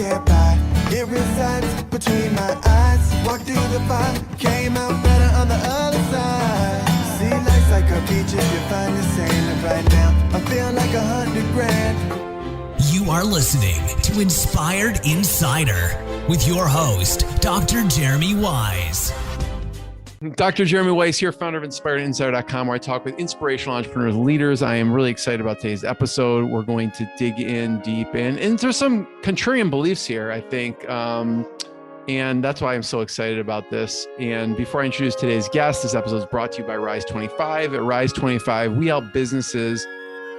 can't buy. It resides between my eyes. Walk through the fire, came out better on the other side. See, life's like a beach if you find the sand. Right now, I feel like 100 grand. You are listening to Inspired Insider with your host, Dr. Jeremy Weisz. Dr. Jeremy Weisz here, founder of InspiredInsider.com, where I talk with inspirational entrepreneurs and leaders. I am really excited about today's episode. We're going to dig in deep and there's some contrarian beliefs here, I think. And that's why I'm so excited about this. And before I introduce today's guest, this episode is brought to you by Rise 25. At Rise 25, we help businesses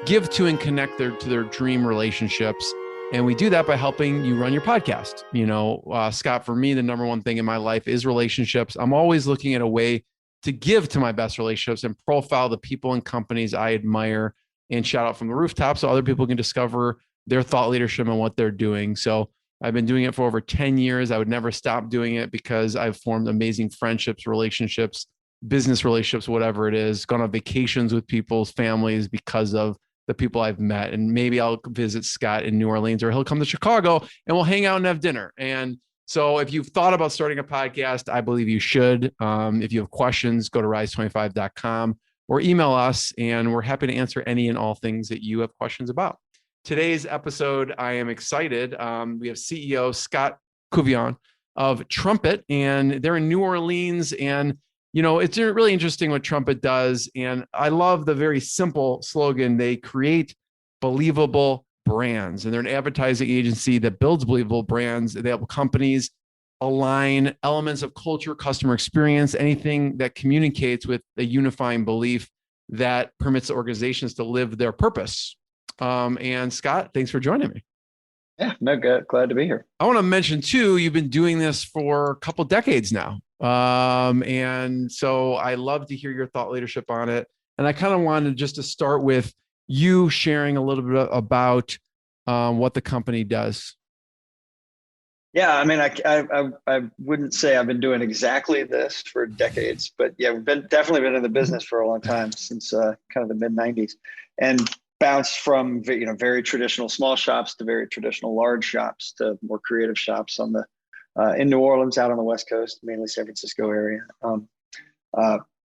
give to and connect to their dream relationships. And we do that by helping you run your podcast. You know, Scott, for me, the number one thing in my life is relationships. I'm always looking at a way to give to my best relationships and profile the people and companies I admire and shout out from the rooftop so other people can discover their thought leadership and what they're doing. So I've been doing it for over 10 years. I would never stop doing it because I've formed amazing friendships, relationships, business relationships, whatever it is, gone on vacations with people's families because of the people I've met. And maybe I'll visit Scott in New Orleans, or he'll come to Chicago and we'll hang out and have dinner. And so if you've thought about starting a podcast, I believe you should. If you have questions, go to rise25.com or email us, and we're happy to answer any and all things that you have questions about. Today's episode, I am excited. We have CEO Scott Couvillon of Trumpet, and they're in New Orleans. And you know, it's really interesting what Trumpet does. And I love the very simple slogan. They create believable brands, and they're an advertising agency that builds believable brands. They help companies align elements of culture, customer experience, anything that communicates with a unifying belief that permits organizations to live their purpose. And Scott, thanks for joining me. Yeah, no, glad to be here. I want to mention too, you've been doing this for a couple decades now. And so I love to hear your thought leadership on it. And I kind of wanted just to start with you sharing a little bit about what the company does. Yeah, I mean, I wouldn't say I've been doing exactly this for decades, but yeah, we've definitely been in the business for a long time, since kind of the mid 90s, and bounced from very traditional small shops to very traditional large shops to more creative shops on the in New Orleans, out on the West Coast, mainly San Francisco area,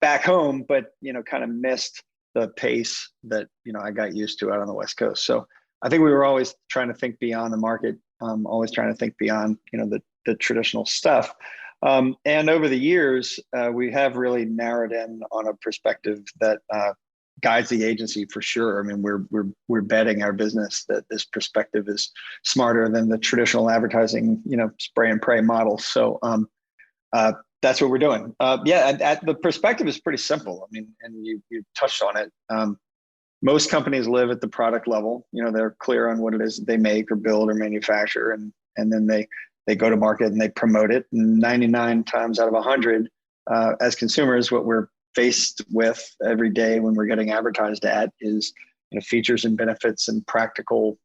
back home, but, kind of missed the pace that, I got used to out on the West Coast. So I think we were always trying to think beyond the market, always trying to think beyond, the traditional stuff. And over the years, we have really narrowed in on a perspective that guides the agency for sure. I mean, we're betting our business that this perspective is smarter than the traditional advertising, spray and pray model. So that's what we're doing. The perspective is pretty simple. I mean, and you touched on it. Most companies live at the product level. They're clear on what it is that they make or build or manufacture, and then they go to market and they promote it. And 99 times out of 100, as consumers, what we're faced with every day when we're getting advertised at is features and benefits and practical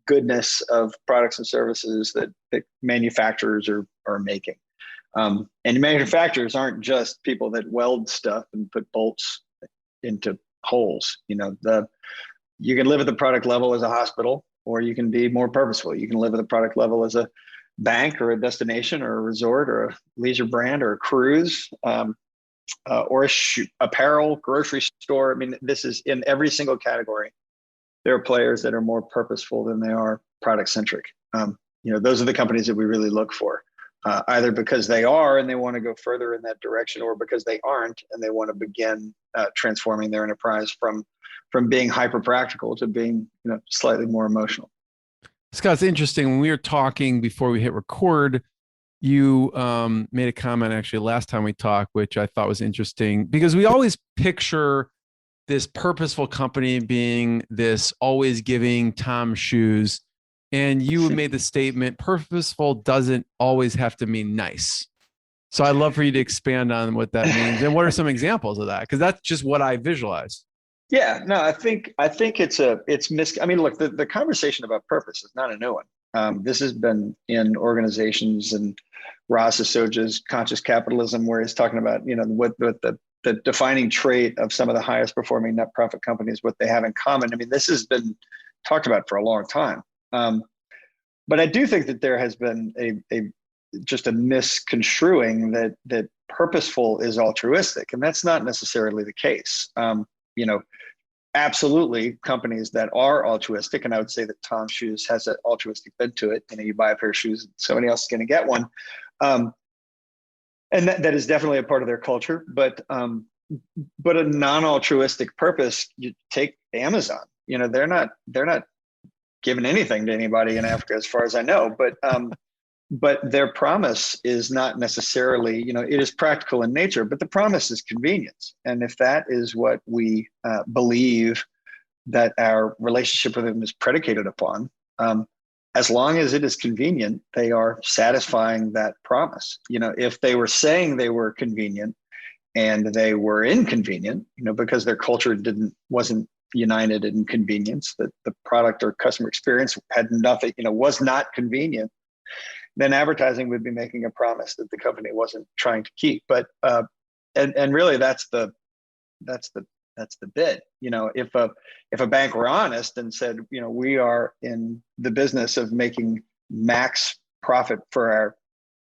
goodness of products and services that manufacturers are making. And manufacturers aren't just people that weld stuff and put bolts into holes. You can live at the product level as a hospital, or you can be more purposeful. You can live at the product level as a bank or a destination or a resort or a leisure brand or a cruise. Or apparel, grocery store. I mean, this is in every single category. There are players that are more purposeful than they are product centric. Those are the companies that we really look for, either because they are and they want to go further in that direction, or because they aren't and they want to begin transforming their enterprise from being hyper practical to being slightly more emotional. Scott, it's interesting. When we were talking before we hit record, you made a comment actually last time we talked, which I thought was interesting, because we always picture this purposeful company being this always giving Tom shoes. And you made the statement, purposeful doesn't always have to mean nice. So I'd love for you to expand on what that means. And what are some examples of that? Because that's just what I visualize. Yeah, no, I think I mean, look, the conversation about purpose is not a new one. This has been in organizations, and Ross Asoja's Conscious Capitalism, where he's talking about, what the defining trait of some of the highest performing net profit companies, what they have in common. I mean, this has been talked about for a long time. but I do think that there has been a just a misconstruing that purposeful is altruistic, and that's not necessarily the case. You know, absolutely, companies that are altruistic, and I would say that Tom's Shoes has an altruistic bent to it. You know, you buy a pair of shoes, and somebody else is going to get one, and that is definitely a part of their culture. But a non-altruistic purpose, you take Amazon. You know, they're not giving anything to anybody in Africa, as far as I know, but their promise is not necessarily, you know, it is practical in nature, but the promise is convenience. And if that is what we believe that our relationship with them is predicated upon, as long as it is convenient, they are satisfying that promise. You know, if they were saying they were convenient and they were inconvenient, you know, because their culture wasn't united in convenience, that the product or customer experience had nothing, you know, was not convenient, then advertising would be making a promise that the company wasn't trying to keep. But and really that's the bit. You know, if a bank were honest and said, you know, we are in the business of making max profit for our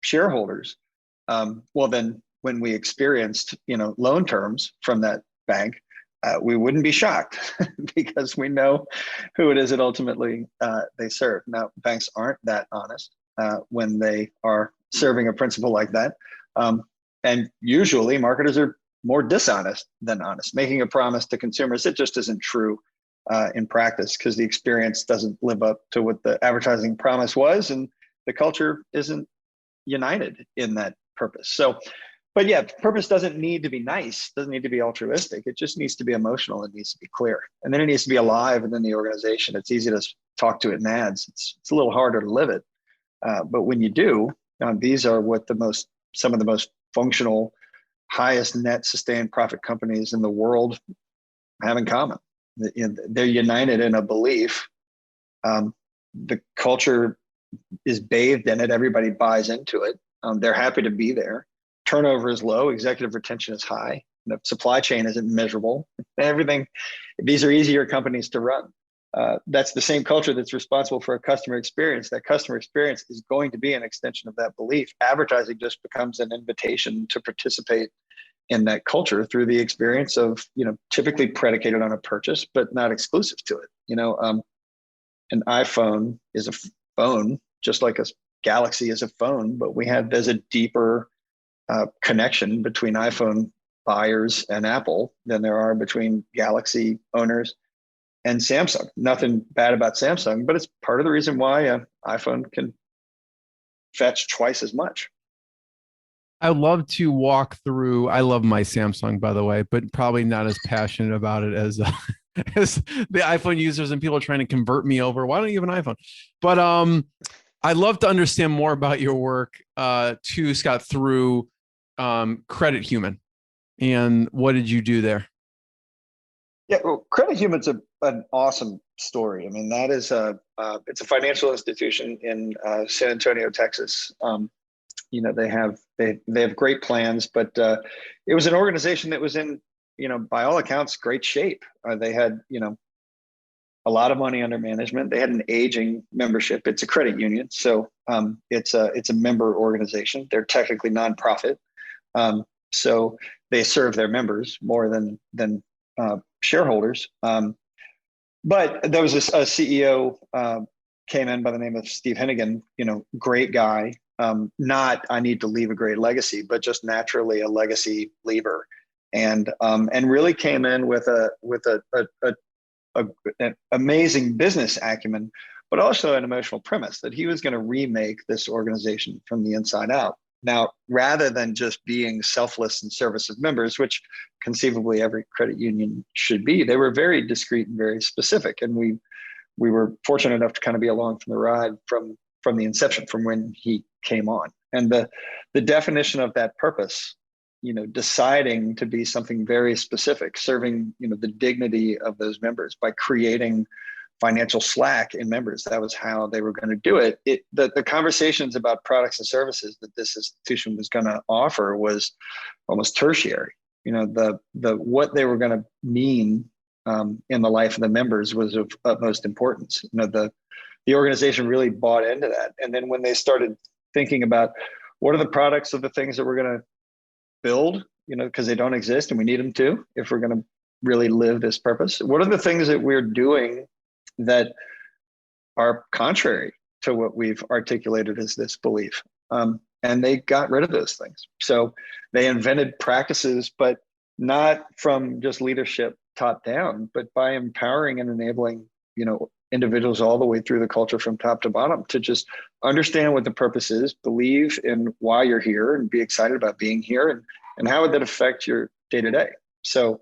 shareholders, well then when we experienced, you know, loan terms from that bank, we wouldn't be shocked because we know who it is that ultimately they serve. Now, banks aren't that honest when they are serving a principle like that. And usually marketers are more dishonest than honest, making a promise to consumers that just isn't true in practice, because the experience doesn't live up to what the advertising promise was, and the culture isn't united in that purpose. So, but yeah, purpose doesn't need to be nice, doesn't need to be altruistic. It just needs to be emotional. It needs to be clear. And then it needs to be alive within the organization. It's easy to talk to it in ads. It's a little harder to live it. But when you do, these are what some of the most functional, highest net sustained profit companies in the world have in common. They're united in a belief. The culture is bathed in it. Everybody buys into it. They're happy to be there. Turnover is low. Executive retention is high. The supply chain isn't miserable. Everything. These are easier companies to run. That's the same culture that's responsible for a customer experience. That customer experience is going to be an extension of that belief. Advertising just becomes an invitation to participate in that culture through the experience of, you know, typically predicated on a purchase, but not exclusive to it. You know, an iPhone is a phone, just like a Galaxy is a phone, but there's a deeper connection between iPhone buyers and Apple than there are between Galaxy owners and Samsung. Nothing bad about Samsung, but it's part of the reason why an iPhone can fetch twice as much. I love to walk through. I love my Samsung, by the way, but probably not as passionate about it as as the iPhone users and people trying to convert me over. Why don't you have an iPhone? But I'd love to understand more about your work, too, Scott, through Credit Human, and what did you do there? Yeah, well, Credit Human's an awesome story. I mean, that is it's a financial institution in San Antonio, Texas. You know, they have great plans, but it was an organization that was in, you know, by all accounts, great shape. They had, you know, a lot of money under management. They had an aging membership. It's a credit union, so it's a member organization. They're technically nonprofit, so they serve their members more than shareholders. But there was a CEO came in by the name of Steve Hennigan. You know, great guy. Not I need to leave a great legacy, but just naturally a legacy leaver, and really came in with an amazing business acumen, but also an emotional premise that he was going to remake this organization from the inside out. Now, rather than just being selfless in service of members, which conceivably every credit union should be, they were very discreet and very specific, and we were fortunate enough to kind of be along for the ride from the inception, from when he came on. And the definition of that purpose, you know, deciding to be something very specific, serving, you know, the dignity of those members by creating financial slack in members. That was how they were going to do it. The conversations about products and services that this institution was going to offer was almost tertiary. You know, the what they were going to mean in the life of the members was of utmost importance. You know, the the organization really bought into that. And then when they started thinking about what are the products of the things that we're going to build, because they don't exist and we need them to, if we're going to really live this purpose, what are the things that we're doing that are contrary to what we've articulated as this belief? And they got rid of those things. So they invented practices, but not from just leadership top down, but by empowering and enabling, individuals all the way through the culture from top to bottom to just understand what the purpose is, believe in why you're here, and be excited about being here, and how would that affect your day to day. So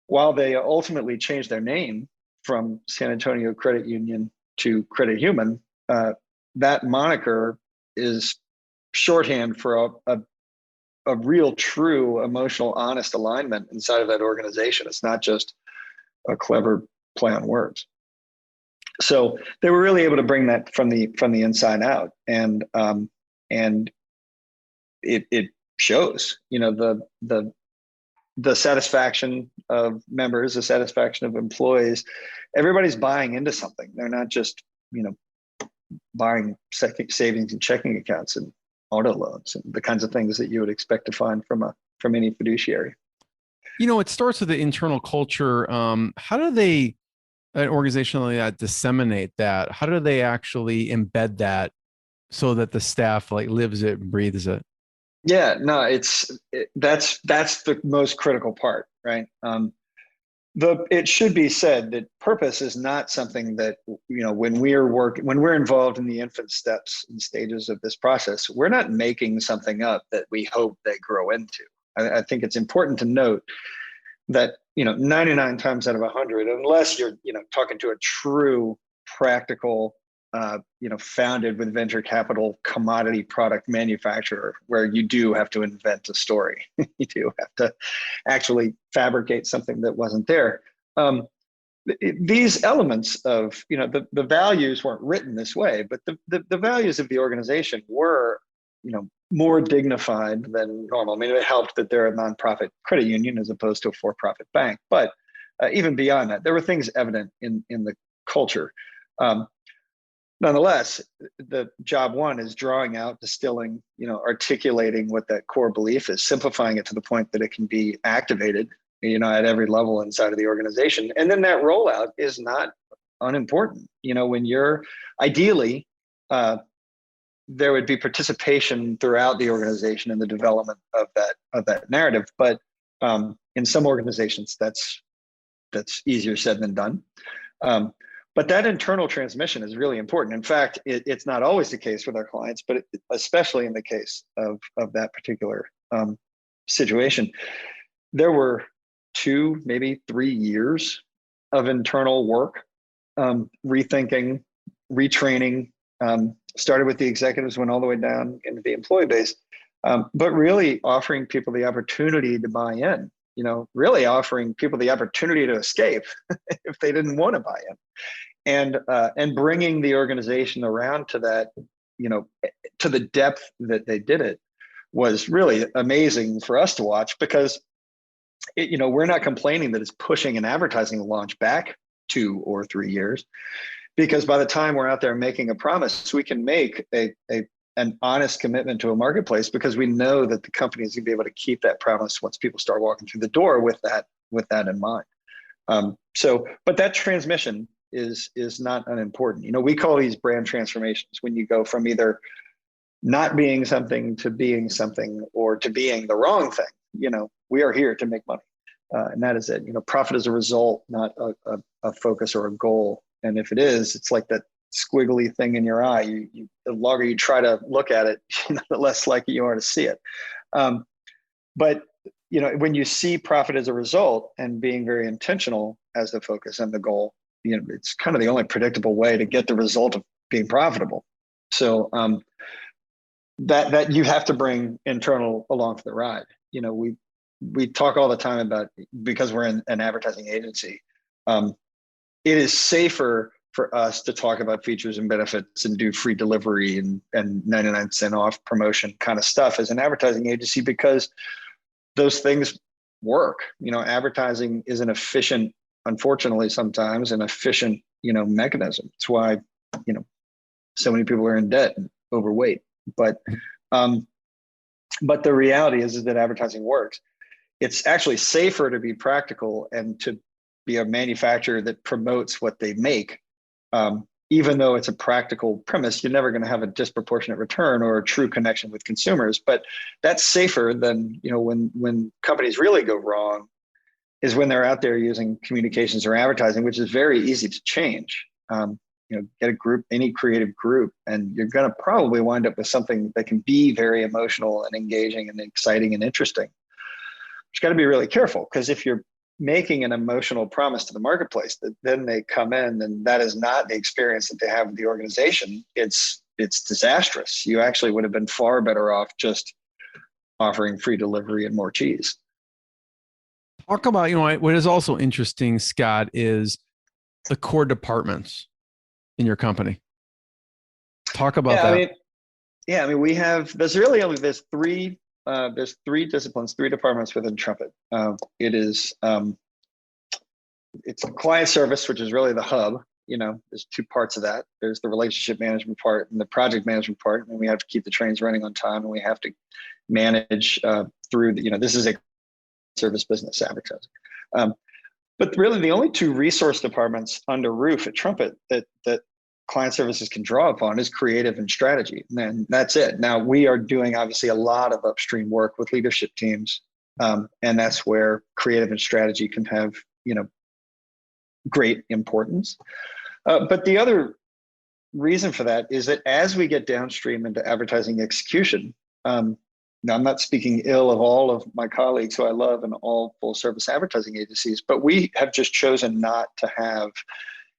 while they ultimately changed their name from San Antonio Credit Union to Credit Human, that moniker is shorthand for a real, true, emotional, honest alignment inside of that organization. It's not just a clever play on words. So they were really able to bring that from the inside out, and it shows. The satisfaction of members, the satisfaction of employees. Everybody's buying into something. They're not just buying savings and checking accounts and auto loans and the kinds of things that you would expect to find from any fiduciary. It starts with the internal culture. How do an organization like that disseminate that? How do they actually embed that so that the staff lives it and breathes it? Yeah, no, that's the most critical part, right? It should be said that purpose is not something that, when we're involved in the infant steps and stages of this process, we're not making something up that we hope they grow into. I think it's important to note that, 99 times out of 100, unless you're, talking to a true practical, founded with venture capital commodity product manufacturer, where you do have to invent a story. You do have to actually fabricate something that wasn't there. These elements of, the values weren't written this way, but the values of the organization were, more dignified than normal. I mean, it helped that they're a nonprofit credit union as opposed to a for-profit bank. But even beyond that, there were things evident in the culture. Nonetheless, the job one is drawing out, distilling, articulating what that core belief is, simplifying it to the point that it can be activated, at every level inside of the organization. And then that rollout is not unimportant. When you're ideally, there would be participation throughout the organization in the development of that narrative. But in some organizations, that's easier said than done. But that internal transmission is really important. In fact, it's not always the case with our clients, but especially in the case of that particular situation, there were 2, maybe 3 years of internal work, rethinking, retraining, started with the executives, went all the way down into the employee base, but really offering people the opportunity to buy in, really offering people the opportunity to escape if they didn't want to buy in, and bringing the organization around to that, to the depth that they did it was really amazing for us to watch, because we're not complaining that it's pushing an advertising launch back 2 or 3 years. Because by the time we're out there making a promise, we can make an honest commitment to a marketplace, because we know that the company is going to be able to keep that promise once people start walking through the door with that in mind. But that transmission is not unimportant. We call these brand transformations, when you go from either not being something to being something, or to being the wrong thing. We are here to make money, and that is it. Profit is a result, not a focus or a goal. And if it is, it's like that squiggly thing in your eye. The longer you try to look at it, the less likely you are to see it. But when you see profit as a result and being very intentional as the focus and the goal, it's kind of the only predictable way to get the result of being profitable. So that you have to bring internal along for the ride. We talk all the time about, because we're in an advertising agency, it is safer for us to talk about features and benefits and do free delivery and 99% off promotion kind of stuff as an advertising agency, because those things work. Advertising is an efficient, unfortunately sometimes an efficient, mechanism. It's why, so many people are in debt and overweight. But the reality is that advertising works. It's actually safer to be practical and to be a manufacturer that promotes what they make. Even though it's a practical premise, you're never going to have a disproportionate return or a true connection with consumers. But that's safer than, when companies really go wrong is when they're out there using communications or advertising, which is very easy to change. Get a group, any creative group, and you're going to probably wind up with something that can be very emotional and engaging and exciting and interesting. You got to be really careful, because if you're making an emotional promise to the marketplace that then they come in and that is not the experience that they have with the organization, it's disastrous. You actually would have been far better off just offering free delivery and more cheese. Talk about, what is also interesting, Scott, is the core departments in your company. Talk about that. There's three disciplines, three departments within Trumpet. It's client service, which is really the hub. There's two parts of that. There's the relationship management part and the project management part, and we have to keep the trains running on time, and we have to manage through this is a service business, advertising. But really the only two resource departments under roof at Trumpet that client services can draw upon is creative and strategy. And that's it. Now we are doing obviously a lot of upstream work with leadership teams. And that's where creative and strategy can have, great importance. But the other reason for that is that as we get downstream into advertising execution, now, I'm not speaking ill of all of my colleagues who I love in all full service advertising agencies, but we have just chosen not to have,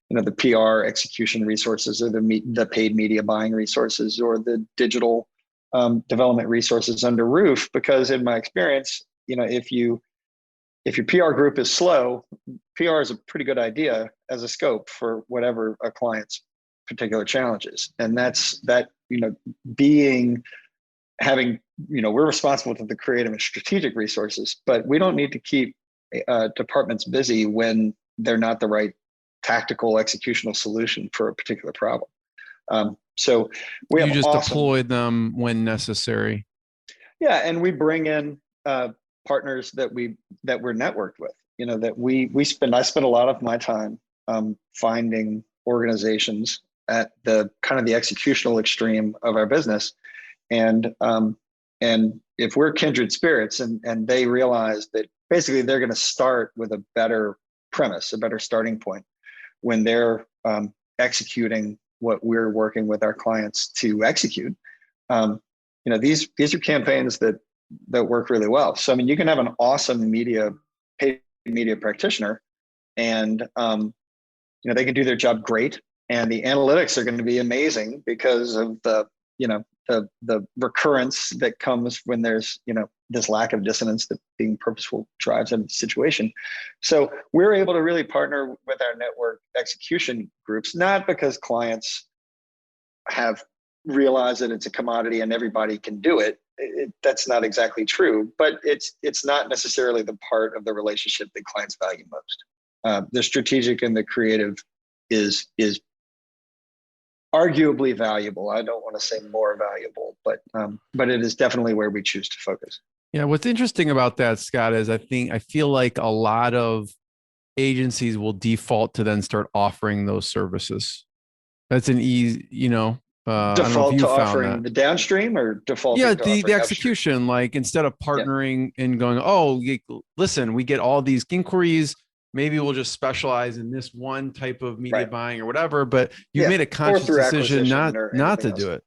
the PR execution resources or the paid media buying resources or the digital development resources under roof, because in my experience, if your PR group is slow, PR is a pretty good idea as a scope for whatever a client's particular challenges. And we're responsible for the creative and strategic resources, but we don't need to keep departments busy when they're not the right tactical executional solution for a particular problem. So we have deploy them when necessary. Yeah, and we bring in partners that we're networked with. I spend a lot of my time finding organizations at the kind of the executional extreme of our business. And if we're kindred spirits and they realize that basically they're going to start with a better premise, a better starting point when they're executing what we're working with our clients to execute. These are campaigns that work really well. So, you can have an awesome paid media practitioner and, they can do their job great. And the analytics are going to be amazing because of the recurrence that comes when there's, this lack of dissonance that being purposeful drives in the situation. So we're able to really partner with our network execution groups, not because clients have realized that it's a commodity and everybody can do it. That's not exactly true, but it's not necessarily the part of the relationship that clients value most. The strategic and the creative is arguably valuable. I don't want to say more valuable, but it is definitely where we choose to focus. Yeah. What's interesting about that, Scott, is I feel like a lot of agencies will default to then start offering those services. That's an easy, default to offering the downstream or default. Yeah. The execution, upstream. Like instead of partnering and going, oh, listen, we get all these inquiries. Maybe we'll just specialize in this one type of media buying or whatever, but you made a conscious decision not to do it.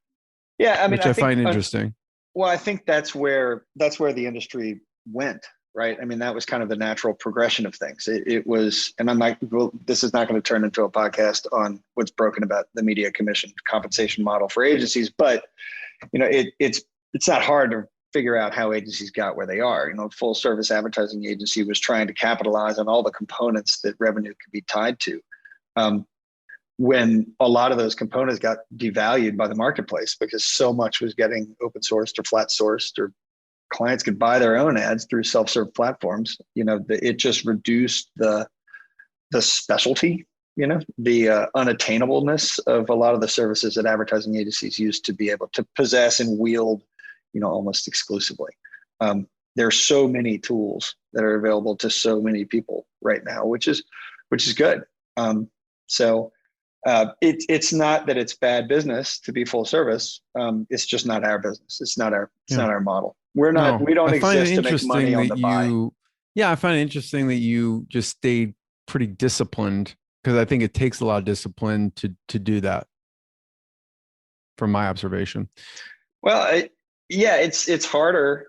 Yeah. Which I find interesting. Well, I think that's where the industry went, right? That was kind of the natural progression of things. It was, and I'm like, well, this is not going to turn into a podcast on what's broken about the media commission compensation model for agencies, but it's not hard to figure out how agencies got where they are. Full service advertising agency was trying to capitalize on all the components that revenue could be tied to. When a lot of those components got devalued by the marketplace because so much was getting open sourced or flat sourced, or clients could buy their own ads through self-serve platforms, it just reduced the specialty the unattainableness of a lot of the services that advertising agencies used to be able to possess and wield, almost exclusively. There are so many tools that are available to so many people right now, which is good. It's not that it's bad business to be full service. It's just not our business. It's not our model. We don't exist to make money on the buy. Yeah, I find it interesting that you just stayed pretty disciplined, because I think it takes a lot of discipline to do that, from my observation. Well, it's harder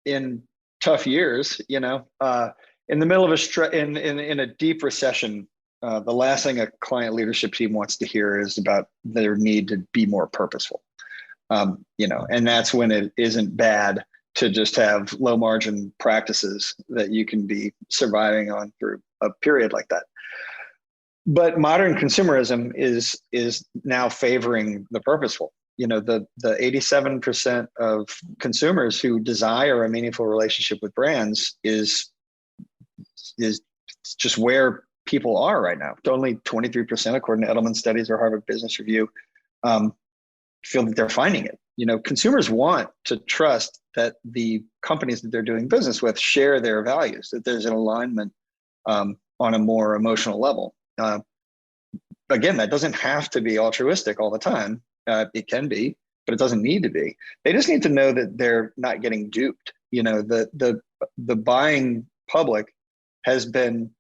in tough years. In the middle of in a deep recession, the last thing a client leadership team wants to hear is about their need to be more purposeful. And that's when it isn't bad to just have low margin practices that you can be surviving on through a period like that. But modern consumerism is now favoring the purposeful. The 87% of consumers who desire a meaningful relationship with brands is just where people are right now. Only 23%, according to Edelman Studies or Harvard Business Review, feel that they're finding it. Consumers want to trust that the companies that they're doing business with share their values, that there's an alignment on a more emotional level. Again, that doesn't have to be altruistic all the time. It can be, but it doesn't need to be. They just need to know that they're not getting duped. The buying public has been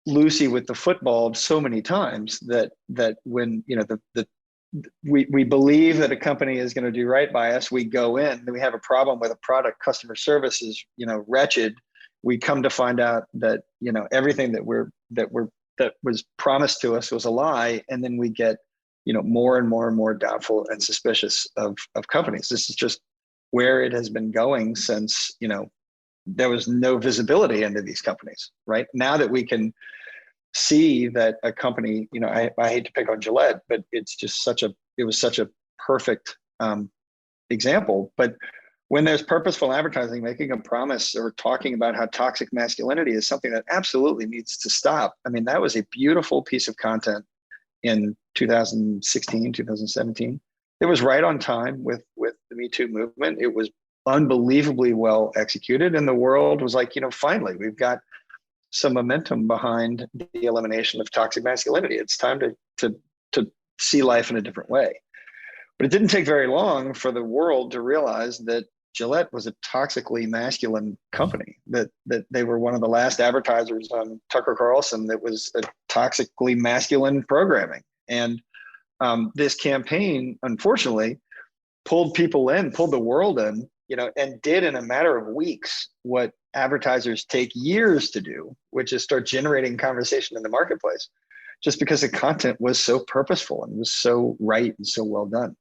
loosey with the football so many times that when we believe that a company is going to do right by us, we go in, then we have a problem with a product, customer service is wretched. We come to find out that everything that was promised to us was a lie, and then we get more and more and more doubtful and suspicious of companies. This is just where it has been going since there was no visibility into these companies. Right now that we can see that a company, I hate to pick on Gillette, but it was such a perfect example. But when there's purposeful advertising, making a promise or talking about how toxic masculinity is something that absolutely needs to stop. I mean, that was a beautiful piece of content in 2016, 2017. It was right on time with the Me Too movement. It was unbelievably well executed, and the world was like, finally, we've got some momentum behind the elimination of toxic masculinity. It's time to see life in a different way. But it didn't take very long for the world to realize that Gillette was a toxically masculine company, that they were one of the last advertisers on Tucker Carlson that was a toxically masculine programming. And this campaign, unfortunately, pulled the world in, and did in a matter of weeks what advertisers take years to do, which is start generating conversation in the marketplace, just because the content was so purposeful and was so right and so well done.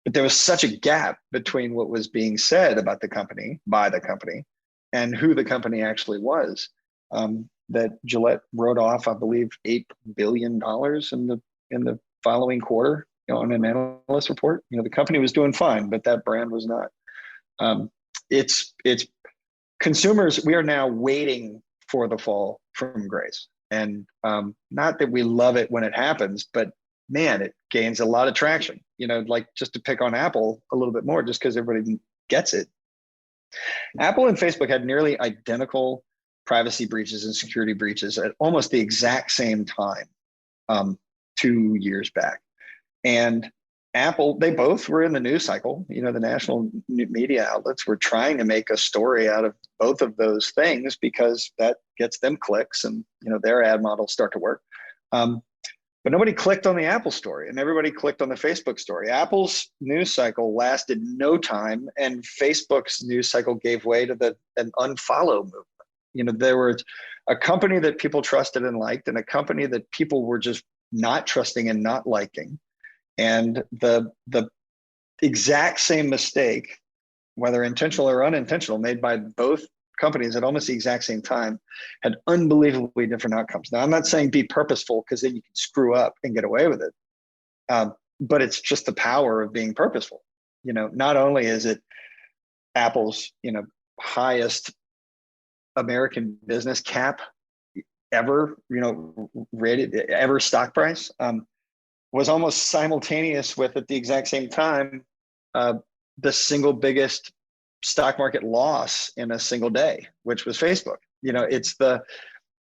But there was such a gap between what was being said about the company, by the company, and who the company actually was, that Gillette wrote off, I believe, $8 billion in the following quarter on an analyst report. The company was doing fine, but that brand was not. It's consumers. We are now waiting for the fall from grace, and not that we love it when it happens, but man, it gains a lot of traction. Like, just to pick on Apple a little bit more, just because everybody gets it. Apple and Facebook had nearly identical privacy breaches and security breaches at almost the exact same time, 2 years back. And Apple, they both were in the news cycle. The national media outlets were trying to make a story out of both of those things because that gets them clicks, and their ad models start to work. But nobody clicked on the Apple story, and everybody clicked on the Facebook story. Apple's news cycle lasted no time, and Facebook's news cycle gave way to an unfollow movement. There was a company that people trusted and liked, and a company that people were just not trusting and not liking. And the exact same mistake, whether intentional or unintentional, made by both companies at almost the exact same time, had unbelievably different outcomes. Now, I'm not saying be purposeful, because then you can screw up and get away with it. But it's just the power of being purposeful. Not only is it Apple's, highest American business cap ever, rated ever stock price, was almost simultaneous with, at the exact same time, the single biggest stock market loss in a single day, which was Facebook.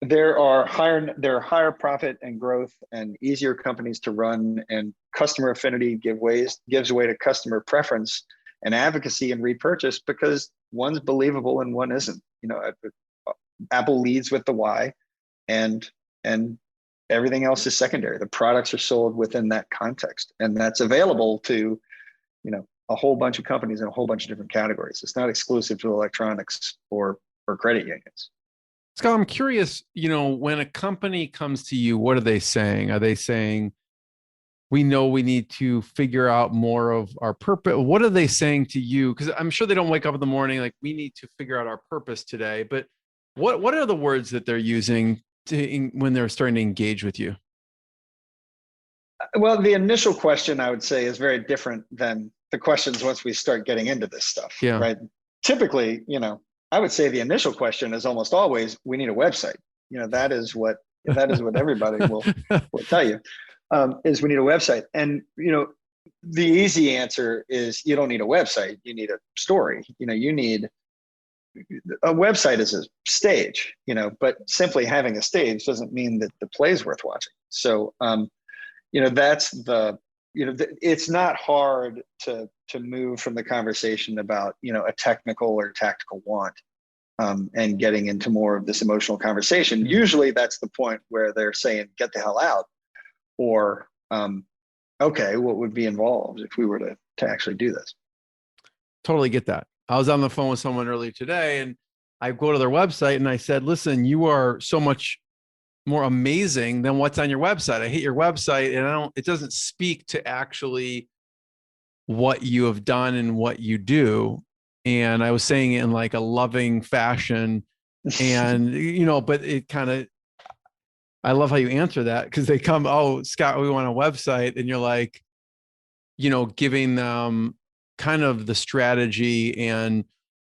There are higher profit and growth and easier companies to run, and customer affinity gives way to customer preference and advocacy and repurchase, because one's believable and one isn't. Apple leads with the why, and everything else is secondary. The products are sold within that context, and that's available to, a whole bunch of companies in a whole bunch of different categories. It's not exclusive to electronics or credit unions. Scott, I'm curious, when a company comes to you, what are they saying? Are they saying, we know we need to figure out more of our purpose? What are they saying to you? Because I'm sure they don't wake up in the morning like, we need to figure out our purpose today. But what are the words that they're using when they're starting to engage with you? Well, the initial question, I would say, is very different than the questions once we start getting into this stuff, right? Typically, I would say the initial question is almost always, we need a website. That is what everybody will tell you, is we need a website. And, the easy answer is, you don't need a website. You need a story. You need a website is a stage, but simply having a stage doesn't mean that the play is worth watching. So, that's it's not hard to move from the conversation about, a technical or tactical want, and getting into more of this emotional conversation. Usually that's the point where they're saying, get the hell out, or, okay, what would be involved if we were to actually do this? Totally get that. I was on the phone with someone earlier today, and I go to their website and I said, listen, you are so much more amazing than what's on your website. I hate your website, and it doesn't speak to actually what you have done and what you do. And I was saying it in like a loving fashion, and, but it kind of, I love how you answer that, because they come, oh, Scott, we want a website. And you're like, giving them kind of the strategy and,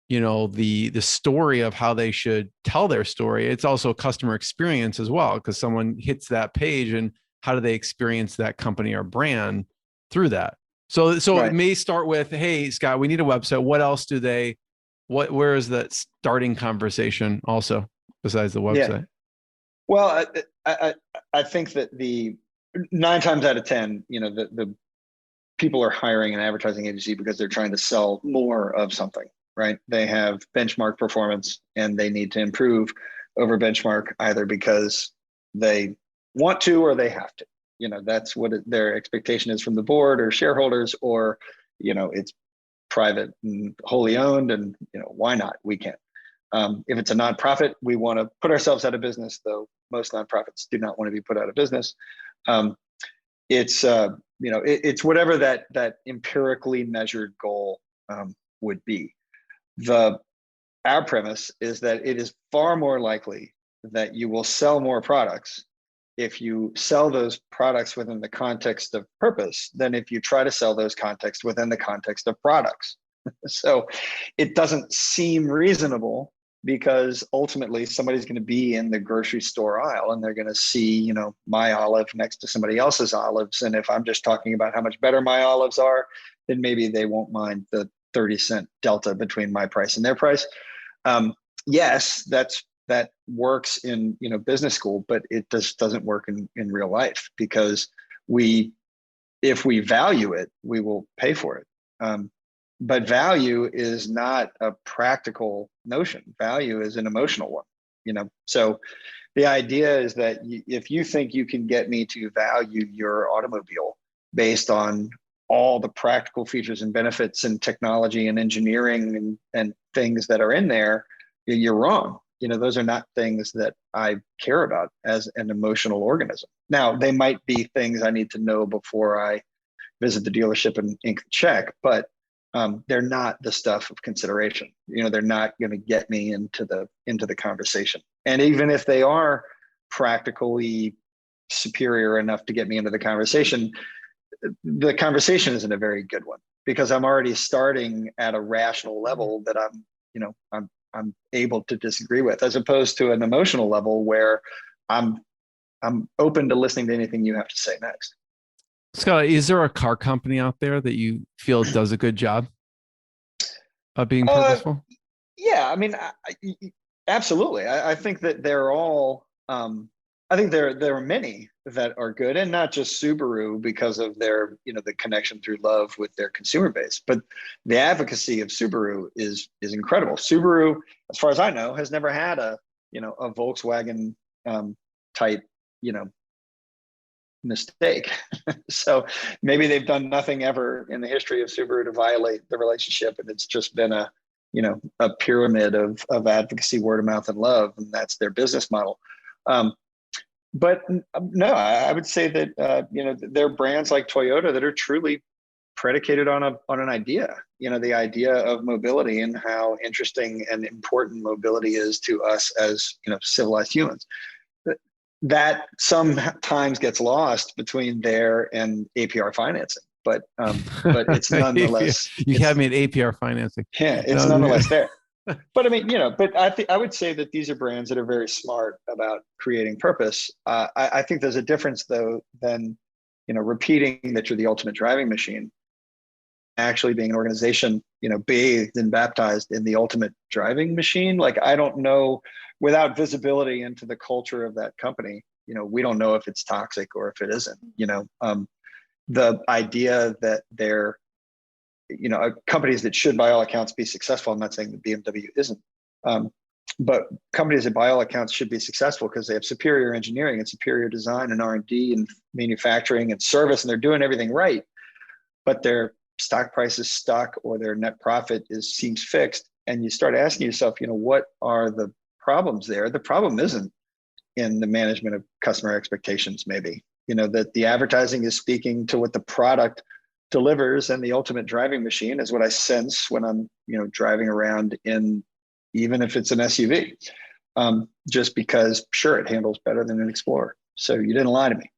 the story of how they should tell their story. It's also customer experience as well, because someone hits that page, and how do they experience that company or brand through that? So right. It may start with, hey, Scott, we need a website. What else where is that starting conversation also besides the website? Yeah. Well, I think that the 9 times out of 10, the people are hiring an advertising agency because they're trying to sell more of something, right? They have benchmark performance, and they need to improve over benchmark, either because they want to or they have to. That's what their expectation is from the board or shareholders, or, it's private and wholly owned, and, why not? We can. If it's a nonprofit, we want to put ourselves out of business, though most nonprofits do not want to be put out of business. It's whatever that empirically measured goal would be. Our premise is that it is far more likely that you will sell more products if you sell those products within the context of purpose than if you try to sell those contexts within the context of products. So it doesn't seem reasonable, because ultimately somebody's going to be in the grocery store aisle, and they're going to see, my olive next to somebody else's olives. And if I'm just talking about how much better my olives are, then maybe they won't mind the 30-cent delta between my price and their price. Yes, that works in, business school, but it just doesn't work in real life, because if we value it, we will pay for it. But value is not a practical notion. Value is an emotional one, So the idea is that if you think you can get me to value your automobile based on all the practical features and benefits and technology and engineering and things that are in there, you're wrong. Those are not things that I care about as an emotional organism. Now, they might be things I need to know before I visit the dealership and ink the check, but they're not the stuff of consideration. They're not going to get me into the conversation. And even if they are practically superior enough to get me into the conversation isn't a very good one, because I'm already starting at a rational level that I'm able to disagree with, as opposed to an emotional level where I'm open to listening to anything you have to say next. Scott, is there a car company out there that you feel does a good job of being purposeful? Yeah, I mean, absolutely. I think that they're all. I think there are many that are good, and not just Subaru because of their, the connection through love with their consumer base, but the advocacy of Subaru is incredible. Subaru, as far as I know, has never had a Volkswagen type mistake. So maybe they've done nothing ever in the history of Subaru to violate the relationship, and it's just been a pyramid of advocacy, word of mouth, and love, and that's their business model. But no, I would say that there are brands like Toyota that are truly predicated on an idea. The idea of mobility and how interesting and important mobility is to us as civilized humans. That sometimes gets lost between there and APR financing, but it's nonetheless. You had me at APR financing. Yeah, it's nonetheless there. But I mean, but I would say that these are brands that are very smart about creating purpose. I think there's a difference though than, repeating that you're the ultimate driving machine, actually being an organization, bathed and baptized in the ultimate driving machine. Like, I don't know, without visibility into the culture of that company, we don't know if it's toxic or if it isn't. The idea that they're companies that should by all accounts be successful. I'm not saying that BMW isn't, but companies that by all accounts should be successful because they have superior engineering and superior design and R&D and manufacturing and service, and they're doing everything right, but their stock price is stuck or their net profit seems fixed. And you start asking yourself, what are the problems there? The problem isn't in the management of customer expectations, maybe, that the advertising is speaking to what the product delivers, and the ultimate driving machine is what I sense when I'm, driving around in, even if it's an SUV, just because sure, it handles better than an Explorer. So you didn't lie to me.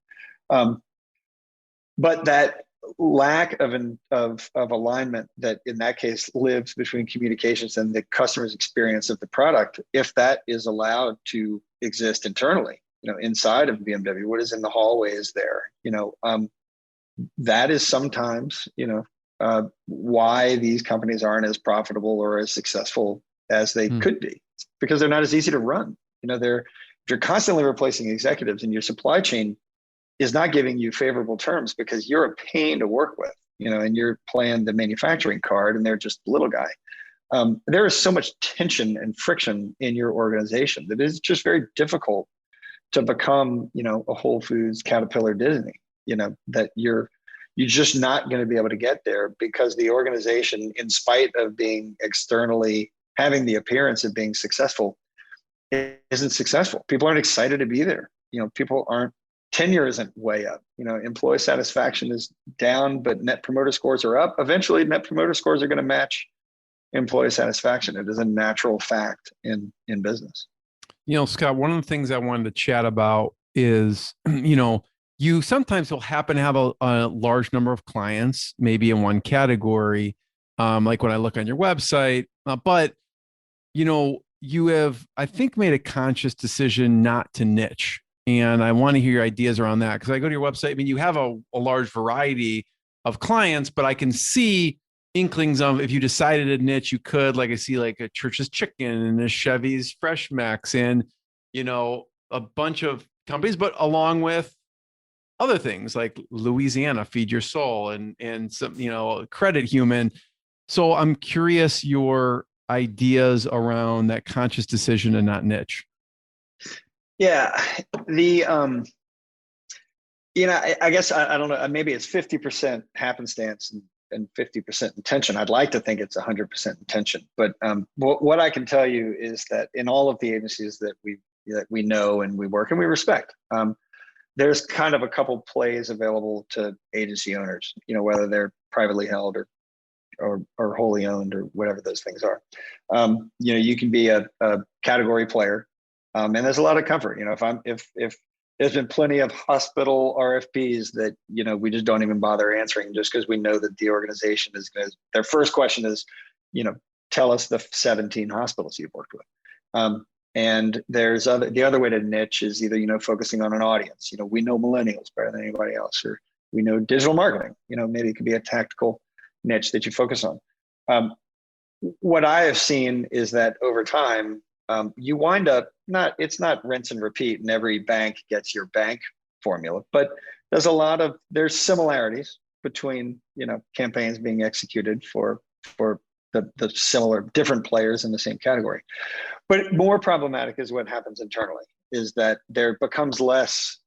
But that lack of alignment that in that case lives between communications and the customer's experience of the product, if that is allowed to exist internally, inside of BMW, what is in the hallways there, that is sometimes, why these companies aren't as profitable or as successful as they could be, because they're not as easy to run. If you're constantly replacing executives and your supply chain is not giving you favorable terms because you're a pain to work with, and you're playing the manufacturing card and they're just the little guy. There is so much tension and friction in your organization that it's just very difficult to become, a Whole Foods, Caterpillar, Disney, that you're just not going to be able to get there because the organization, in spite of being externally having the appearance of being successful, isn't successful. People aren't excited to be there. People aren't, tenure isn't way up. Employee satisfaction is down, but net promoter scores are up. Eventually, net promoter scores are going to match employee satisfaction. It is a natural fact in business. Scott, one of the things I wanted to chat about is, you sometimes will happen to have a large number of clients, maybe in one category, like when I look on your website, but, you have, I think, made a conscious decision not to niche. And I want to hear your ideas around that, because I go to your website. I mean, you have a large variety of clients, but I can see inklings of, if you decided to niche, you could, like I see like a Church's Chicken and a Chevy's Fresh Max and, a bunch of companies, but along with other things like Louisiana, Feed Your Soul, and some, Credit Human. So I'm curious your ideas around that conscious decision to not niche. Yeah, I guess I don't know. Maybe it's 50% happenstance and 50% intention. I'd like to think it's 100% intention, but what I can tell you is that in all of the agencies that we know and we work and we respect, there's kind of a couple plays available to agency owners. Whether they're privately held or wholly owned or whatever those things are. You can be a category player. And there's a lot of comfort, if there's been plenty of hospital RFPs that, we just don't even bother answering just because we know that the organization is going to, their first question is, tell us the 17 hospitals you've worked with. And the other way to niche is either, focusing on an audience. We know millennials better than anybody else, or we know digital marketing. Maybe it could be a tactical niche that you focus on. What I have seen is that over time, you wind up it's not rinse and repeat and every bank gets your bank formula, but there's similarities between, campaigns being executed for the similar different players in the same category. But more problematic is what happens internally, is that there becomes less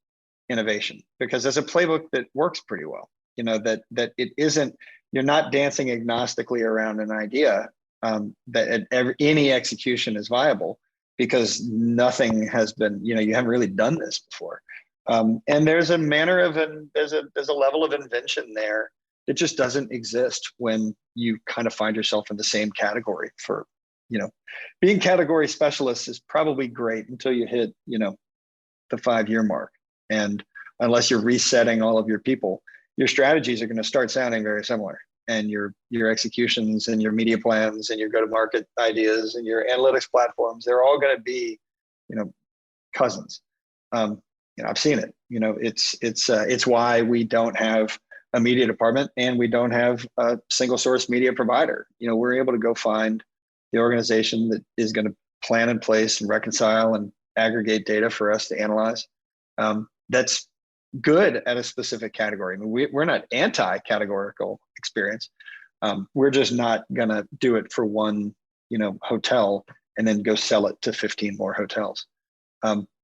innovation, because there's a playbook that works pretty well, that it isn't, you're not dancing agnostically around an idea, that any execution is viable, because nothing has been, you haven't really done this before. And there's a there's a level of invention there that just doesn't exist when you kind of find yourself in the same category. For, being category specialists is probably great until you hit, the 5-year mark. And unless you're resetting all of your people, your strategies are going to start sounding very similar. And your executions and your media plans and your go-to-market ideas and your analytics platforms, they're all going to be, cousins. I've seen it. It's why we don't have a media department and we don't have a single source media provider. We're able to go find the organization that is going to plan in place and reconcile and aggregate data for us to analyze. That's good at a specific category. I mean, we're not anti-categorical experience. We're just not going to do it for one, hotel and then go sell it to 15 more hotels.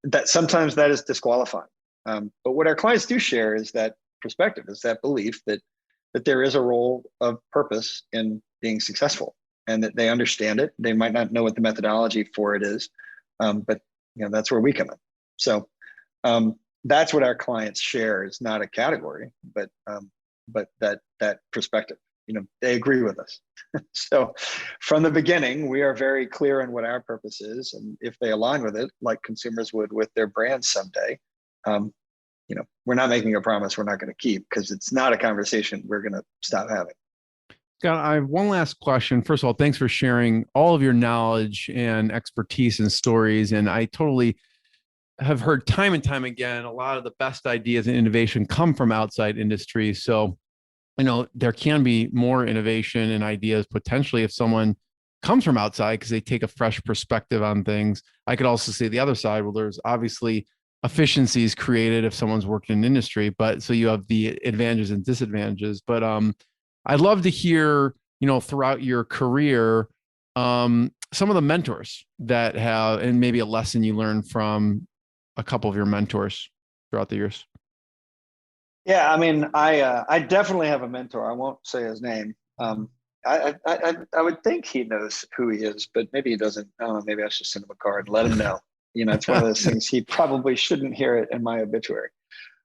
That sometimes that is disqualifying. But what our clients do share is that perspective, is that belief that there is a role of purpose in being successful, and that they understand it. They might not know what the methodology for it is, but that's where we come in. So that's what our clients share, is not a category, but that perspective. They agree with us. So from the beginning, we are very clear on what our purpose is, and if they align with it, like consumers would with their brand someday, we're not making a promise we're not going to keep, because it's not a conversation we're going to stop having. Scott, I have one last question. First of all, thanks for sharing all of your knowledge and expertise and stories. And I totally have heard time and time again, a lot of the best ideas and innovation come from outside industries. So, there can be more innovation and ideas potentially if someone comes from outside, because they take a fresh perspective on things. I could also say the other side, well, there's obviously efficiencies created if someone's worked in an industry, but so you have the advantages and disadvantages. But I'd love to hear, throughout your career, some of the mentors that have, and maybe a lesson you learned from a couple of your mentors throughout the years. Yeah, I mean, I definitely have a mentor. I won't say his name. I would think he knows who he is, but maybe he doesn't. I don't know, maybe I should send him a card and let him know. It's one of those things. He probably shouldn't hear it in my obituary.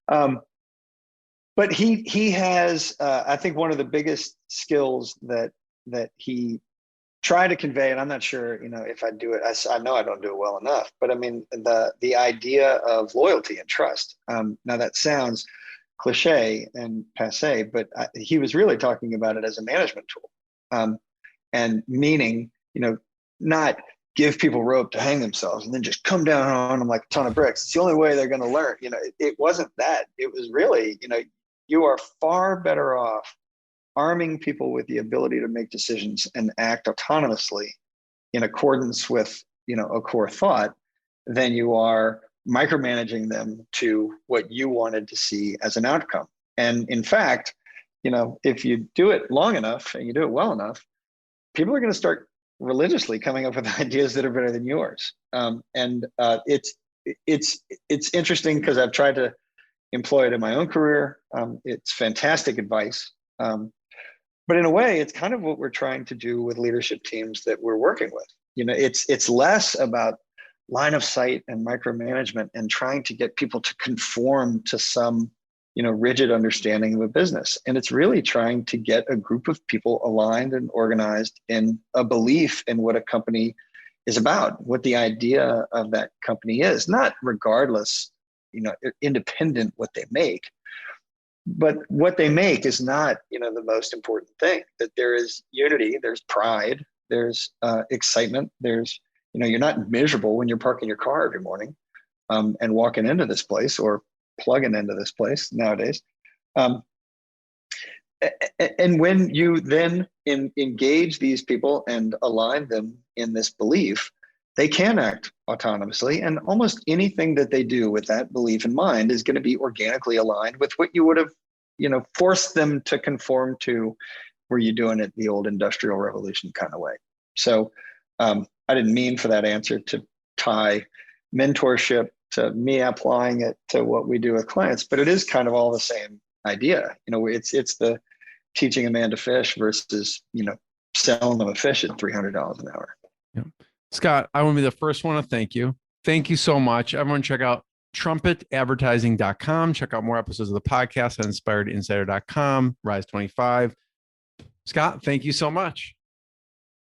But he has, I think, one of the biggest skills that he tried to convey, and I'm not sure, if I do it. I know I don't do it well enough. But I mean, the idea of loyalty and trust. Now that sounds cliche and passé, but he was really talking about it as a management tool, and meaning, not give people rope to hang themselves and then just come down on them like a ton of bricks. It's the only way they're going to learn. It wasn't that. It was really, you are far better off arming people with the ability to make decisions and act autonomously in accordance with, a core thought, than you are micromanaging them to what you wanted to see as an outcome. And in fact, if you do it long enough and you do it well enough, people are going to start religiously coming up with ideas that are better than yours. It's interesting because I've tried to employ it in my own career. It's fantastic advice. But in a way, it's kind of what we're trying to do with leadership teams that we're working with. It's less about line of sight and micromanagement and trying to get people to conform to some, rigid understanding of a business. And it's really trying to get a group of people aligned and organized in a belief in what a company is about, what the idea of that company is, not regardless, independent what they make. But what they make is not, the most important thing. That there is unity, there's pride, there's excitement, there's you're not miserable when you're parking your car every morning and walking into this place or plugging into this place nowadays. And when you then engage these people and align them in this belief, they can act autonomously, and almost anything that they do with that belief in mind is going to be organically aligned with what you would have, forced them to conform to, were you doing it the old industrial revolution kind of way. So I didn't mean for that answer to tie mentorship to me applying it to what we do with clients, but it is kind of all the same idea. It's the teaching a man to fish versus, selling them a fish at $300 an hour. Yeah. Scott, I want to be the first one to thank you. Thank you so much. Everyone check out trumpetadvertising.com. Check out more episodes of the podcast at inspiredinsider.com, Rise 25. Scott, thank you so much.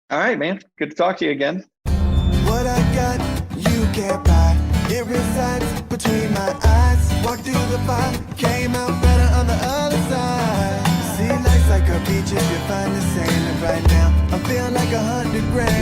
All right, man. Good to talk to you again. What I got, you can't buy. It resides between my eyes. Walked through the fire, came out better on the other side. See, life's like a beach if you find the sand. And right now, I feel like 100 grand.